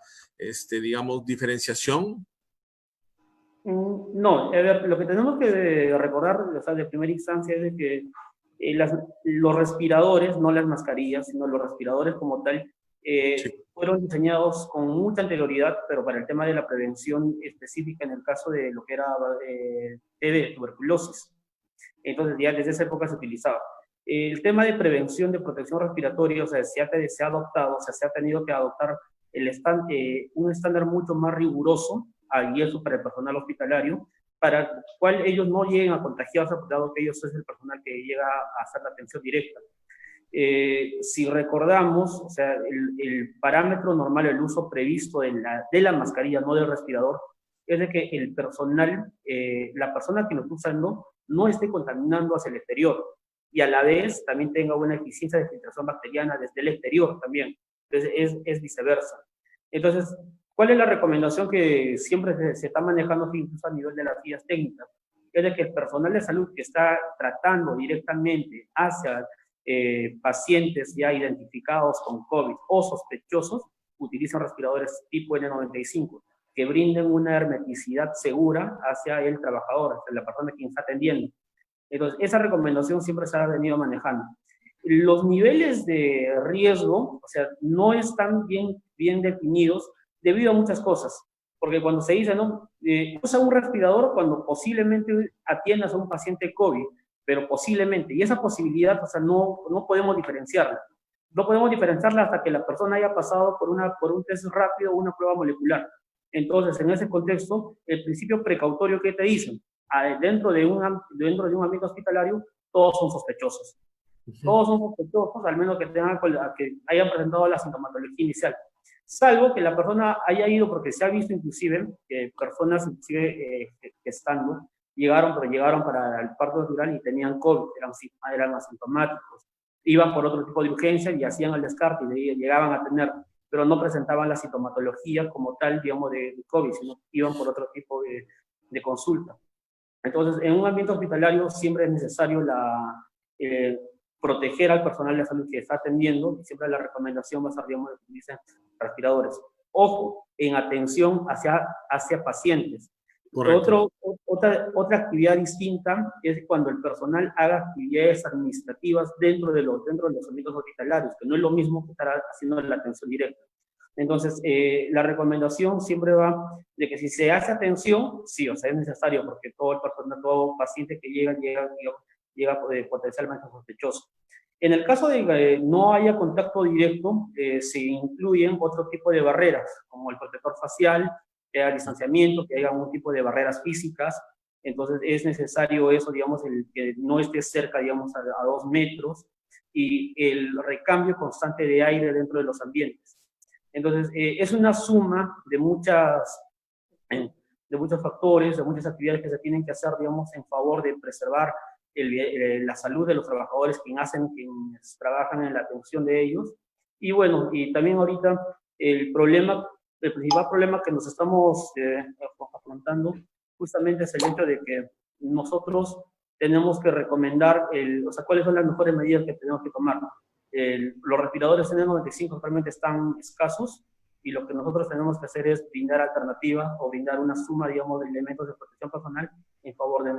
digamos, diferenciación? No, a ver, lo que tenemos que recordar, o sea, de primera instancia es de que los respiradores, no las mascarillas, sino los respiradores como tal, Sí. fueron diseñados con mucha anterioridad, pero para el tema de la prevención específica en el caso de lo que era TB, tuberculosis. Entonces ya desde esa época se utilizaba. El tema de prevención de protección respiratoria, o sea, se ha adoptado, o sea, se ha tenido que adoptar un estándar mucho más riguroso, y eso para el personal hospitalario, para el cual ellos no lleguen a contagiarse, dado que ellos es el personal que llega a hacer la atención directa. Si recordamos, o sea, el parámetro normal, el uso previsto de la mascarilla, no del respirador, es de que el personal, la persona que lo está usando, no esté contaminando hacia el exterior y a la vez también tenga una eficiencia de filtración bacteriana desde el exterior también. Entonces es viceversa. Entonces, ¿cuál es la recomendación que siempre se está manejando incluso a nivel de las guías técnicas? Es de que el personal de salud que está tratando directamente hacia pacientes ya identificados con COVID o sospechosos utilizan respiradores tipo N95 que brinden una hermeticidad segura hacia el trabajador, hacia la persona que está atendiendo. Entonces, esa recomendación siempre se ha venido manejando. Los niveles de riesgo, o sea, no están bien definidos debido a muchas cosas. Porque cuando se dice, no, usa un respirador cuando posiblemente atiendas a un paciente COVID, pero posiblemente, y esa posibilidad, o sea, no podemos diferenciarla. No podemos diferenciarla hasta que la persona haya pasado por un test rápido o una prueba molecular. Entonces, en ese contexto, el principio precautorio que te dicen, dentro de un ambiente hospitalario, todos son sospechosos. Todos son sospechosos, al menos que hayan presentado la sintomatología inicial. Salvo que la persona haya ido, porque se ha visto inclusive que personas inclusive gestando llegaron para el parto natural y tenían COVID, eran asintomáticos. Iban por otro tipo de urgencia y hacían el descarte y llegaban a tener, pero no presentaban la sintomatología como tal, digamos, de COVID, sino iban por otro tipo de consulta. Entonces, en un ambiente hospitalario siempre es necesario proteger al personal de salud que está atendiendo, y siempre la recomendación va a ser, digamos, de que utilicen respiradores. Ojo, en atención hacia pacientes. Otra actividad distinta es cuando el personal haga actividades administrativas dentro de los ámbitos hospitalarios, que no es lo mismo que estar haciendo la atención directa. Entonces, la recomendación siempre va de que si se hace atención, sí, o sea, es necesario, porque todo paciente que llega potencialmente sospechoso. En el caso de que no haya contacto directo, se incluyen otro tipo de barreras, como el protector facial, que haya distanciamiento, que haya algún tipo de barreras físicas. Entonces es necesario eso, digamos, que no esté cerca, digamos, a 2 metros, y el recambio constante de aire dentro de los ambientes. Entonces es una suma de muchos factores, de muchas actividades que se tienen que hacer, digamos, en favor de preservar la salud de los trabajadores quienes trabajan en la atención de ellos. Y bueno, y también ahorita el principal problema que nos estamos afrontando justamente es el hecho de que nosotros tenemos que recomendar, o sea, cuáles son las mejores medidas que tenemos que tomar. Los respiradores N95 realmente están escasos, y lo que nosotros tenemos que hacer es brindar alternativas o brindar una suma, digamos, de elementos de protección personal en favor de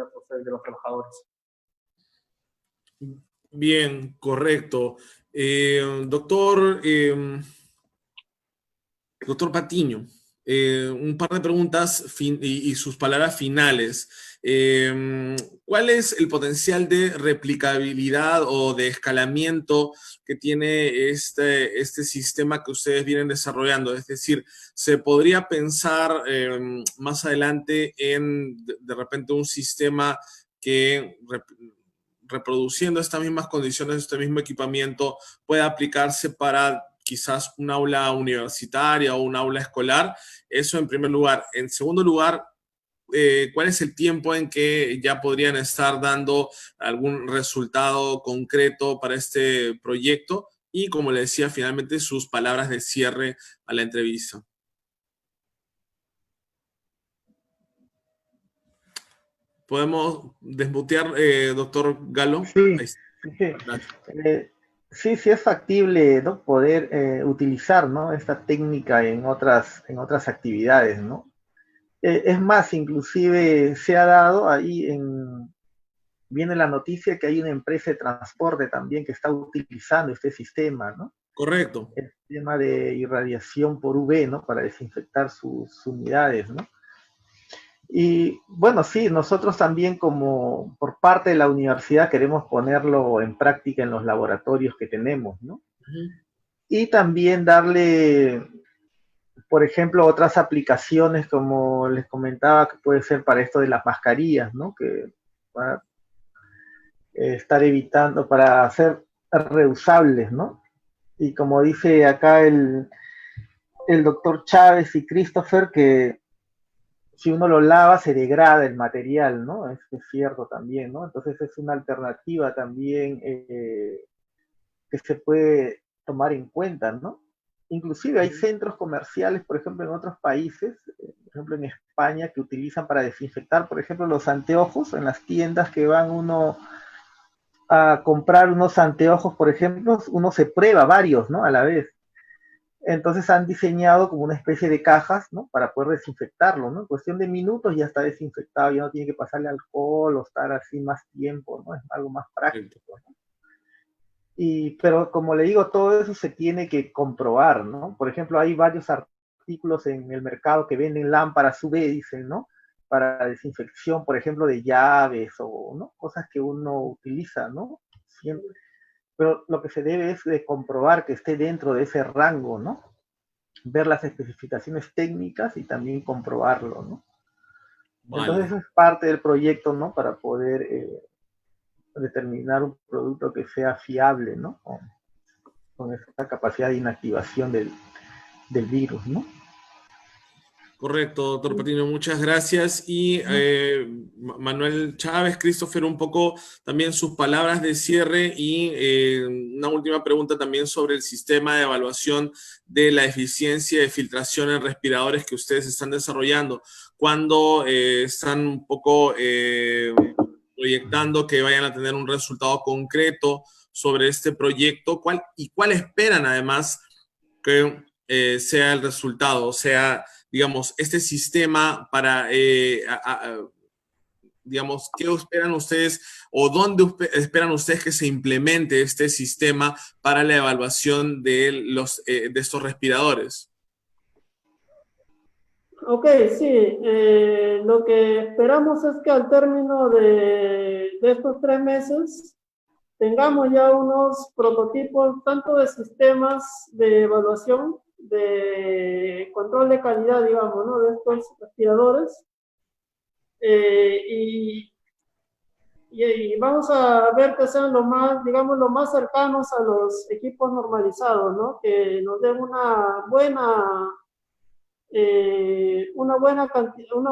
los trabajadores. Bien, correcto. Doctor Patiño, un par de preguntas y sus palabras finales. ¿Cuál es el potencial de replicabilidad o de escalamiento que tiene este sistema que ustedes vienen desarrollando? Es decir, ¿se podría pensar más adelante en de repente un sistema que reproduciendo estas mismas condiciones, este mismo equipamiento, pueda aplicarse para quizás un aula universitaria o un aula escolar? Eso en primer lugar. En segundo lugar, ¿cuál es el tiempo en que ya podrían estar dando algún resultado concreto para este proyecto? Y como le decía, finalmente sus palabras de cierre a la entrevista. ¿Podemos desmutear, doctor Galo? Sí, sí es factible, ¿no?, poder utilizar, ¿no?, esta técnica en otras actividades, ¿no? Es más, inclusive se ha dado viene la noticia que hay una empresa de transporte también que está utilizando este sistema, ¿no? Correcto. El sistema de irradiación por UV, ¿no?, para desinfectar sus unidades, ¿no? Y bueno, sí, nosotros también como por parte de la universidad queremos ponerlo en práctica en los laboratorios que tenemos, ¿no? Y también darle, por ejemplo, otras aplicaciones, como les comentaba, que puede ser para esto de las mascarillas, ¿no? Que para estar evitando, para hacer reusables, ¿no? Y como dice acá el doctor Chávez y Christopher, que si uno lo lava se degrada el material, ¿no? Es cierto también, ¿no? Entonces es una alternativa también que se puede tomar en cuenta, ¿no? Inclusive hay centros comerciales, por ejemplo, en otros países, por ejemplo en España, que utilizan para desinfectar, por ejemplo, los anteojos en las tiendas que van uno a comprar unos anteojos, por ejemplo, uno se prueba varios, ¿no? A la vez. Entonces han diseñado como una especie de cajas, ¿no? Para poder desinfectarlo, ¿no? En cuestión de minutos ya está desinfectado, ya no tiene que pasarle alcohol o estar así más tiempo, ¿no? Es algo más práctico, ¿no? Pero como le digo, todo eso se tiene que comprobar, ¿no? Por ejemplo, hay varios artículos en el mercado que venden lámparas UV, dicen, ¿no? Para desinfección, por ejemplo, de llaves o, ¿no? Cosas que uno utiliza, ¿no? Siempre. Pero lo que se debe es de comprobar que esté dentro de ese rango, ¿no? Ver las especificaciones técnicas y también comprobarlo, ¿no? Vale. Entonces eso es parte del proyecto, ¿no? Para poder determinar un producto que sea fiable, ¿no? Con esta capacidad de inactivación del virus, ¿no? Correcto, doctor Patino, muchas gracias. Y Manuel Chávez, Christopher, un poco también sus palabras de cierre y una última pregunta también sobre el sistema de evaluación de la eficiencia de filtración en respiradores que ustedes están desarrollando. ¿Cuándo están un poco proyectando que vayan a tener un resultado concreto sobre este proyecto? ¿Cuál esperan además que sea el resultado? O sea, digamos, este sistema para, digamos, ¿qué esperan ustedes o dónde esperan ustedes que se implemente este sistema para la evaluación de estos respiradores? Ok, sí, lo que esperamos es que al término de estos 3 meses tengamos ya unos prototipos tanto de sistemas de evaluación, de control de calidad, digamos, ¿no? De estos respiradores. Y vamos a ver que sean lo más, digamos, lo más cercanos a los equipos normalizados, ¿no? Que nos den una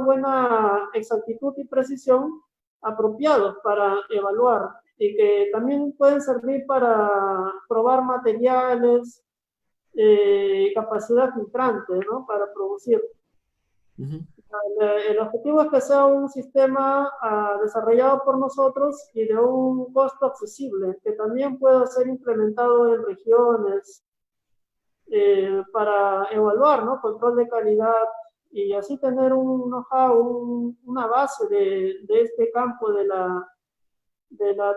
buena exactitud y precisión apropiados para evaluar y que también pueden servir para probar materiales, capacidad filtrante, ¿no? Para producir. El objetivo es que sea un sistema desarrollado por nosotros y de un costo accesible, que también pueda ser implementado en regiones para evaluar, ¿no? Control de calidad y así tener un know-how, una base de este campo de la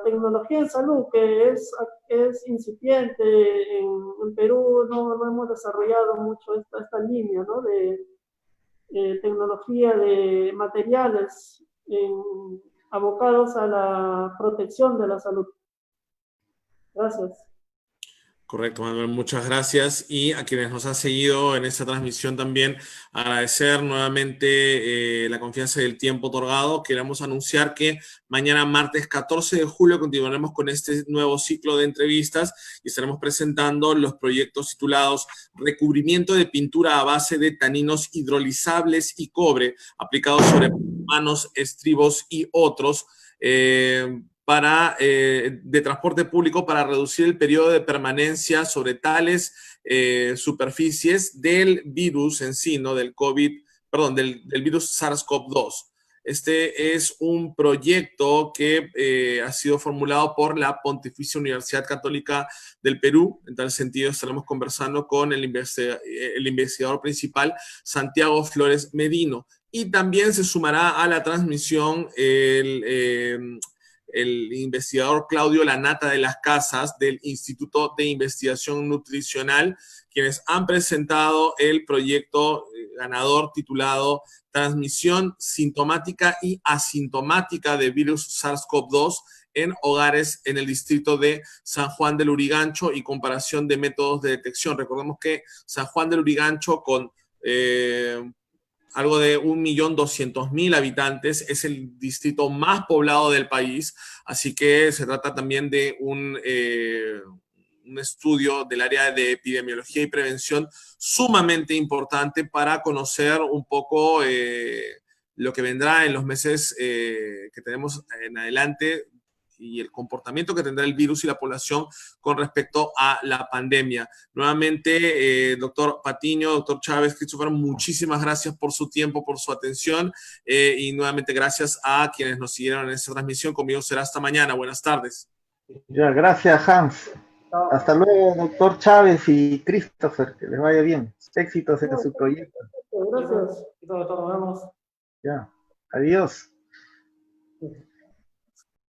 tecnología en salud, que es incipiente. En Perú no hemos desarrollado mucho esta línea, ¿no? De tecnología de materiales abocados a la protección de la salud. Gracias. Correcto, Manuel, muchas gracias. Y a quienes nos han seguido en esta transmisión también agradecer nuevamente la confianza y el tiempo otorgado. Queremos anunciar que mañana, martes 14 de julio, continuaremos con este nuevo ciclo de entrevistas y estaremos presentando los proyectos titulados Recubrimiento de pintura a base de taninos hidrolizables y cobre aplicados sobre manos, estribos y otros. De transporte público para reducir el periodo de permanencia sobre tales superficies del virus en sí, ¿no? Del COVID, perdón, del virus SARS-CoV-2. Este es un proyecto que ha sido formulado por la Pontificia Universidad Católica del Perú. En tal sentido, estaremos conversando con el investigador principal, Santiago Flores Medino. Y también se sumará a la transmisión el investigador Claudio Lanata de las Casas del Instituto de Investigación Nutricional, quienes han presentado el proyecto ganador titulado Transmisión sintomática y asintomática de virus SARS-CoV-2 en hogares en el distrito de San Juan del Lurigancho y comparación de métodos de detección. Recordemos que San Juan del Lurigancho con algo de 1.200.000 habitantes, es el distrito más poblado del país, así que se trata también de un estudio del área de epidemiología y prevención sumamente importante para conocer un poco lo que vendrá en los meses que tenemos en adelante y el comportamiento que tendrá el virus y la población con respecto a la pandemia. Nuevamente, doctor Patiño, doctor Chávez, Christopher, muchísimas gracias por su tiempo, por su atención y nuevamente gracias a quienes nos siguieron en esta transmisión. Conmigo será hasta mañana. Buenas tardes. Ya, gracias, Hans. Chao. Hasta luego, doctor Chávez y Christopher, que les vaya bien. Éxitos en su proyecto. Gracias. Doctor, nos vemos. Ya, adiós.